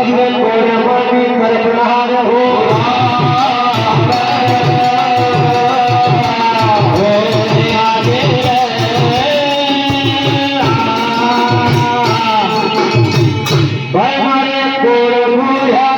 हमने कोने माटी करपनार हो भाई मारे कोड़ मुझा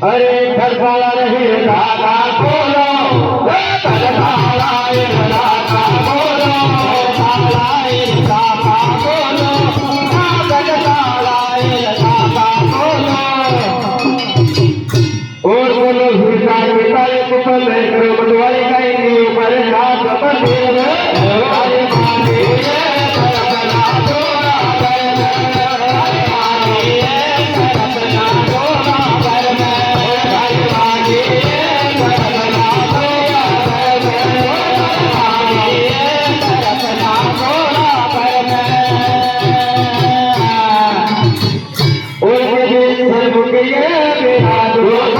अरे खरसाला रही धागा खोलो खरसालाए धागा खोलो खरसालाए धागा खोलो खरसालाए धागा खोलो और बोलो हिरसा के तारे कुपल करो बटवारी काई नी ऊपर हाथ पर देव अरे माने करपना डोरा अरे माने करपना डोरा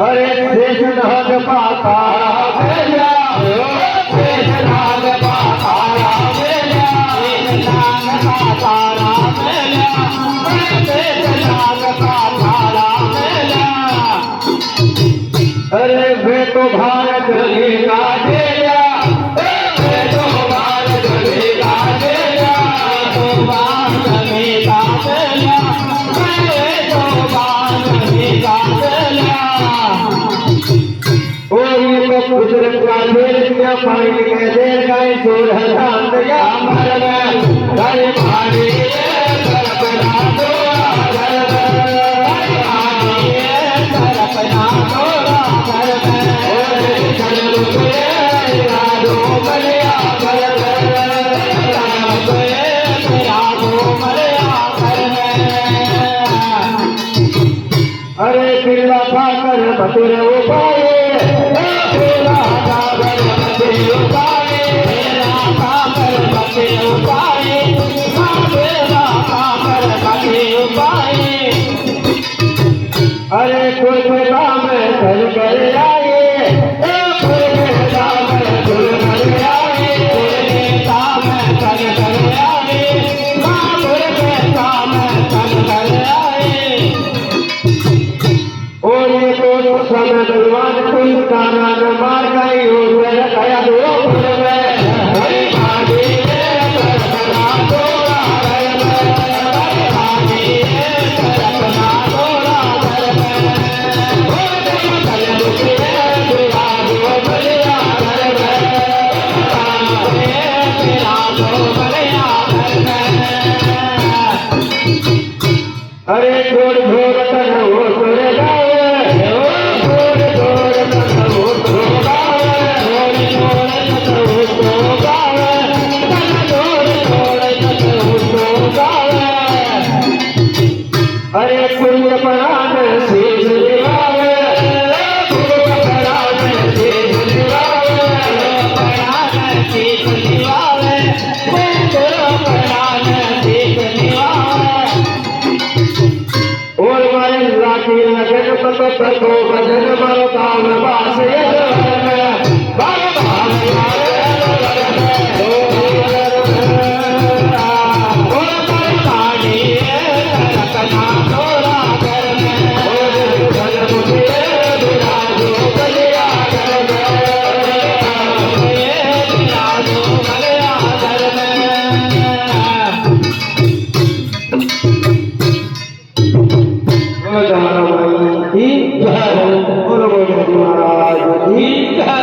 अरे शेष नाग पातारा बेला शेष नाग पातारा बेला शेष नाग पातारा बेला शेष नाग पातारा बेला अरे वे तो भारत का देला वे तो भारत का देला तो भारत का देला वे तो भारत का देला कुदरत का मेल किया पानी के देर गाय सोर हजान दया मरन घर भारी करपना डोरा घर भारी करपना डोरा घर में चलो के राजो बलिया घर राजो बलिया घर अरे किला खाकर बतुर उपाय अरे कोई काम कर कर आए कोई काम कर आए कोई काम कर आए कोई काम कर आए और ये दोनों समय भगवान कोई काना जपना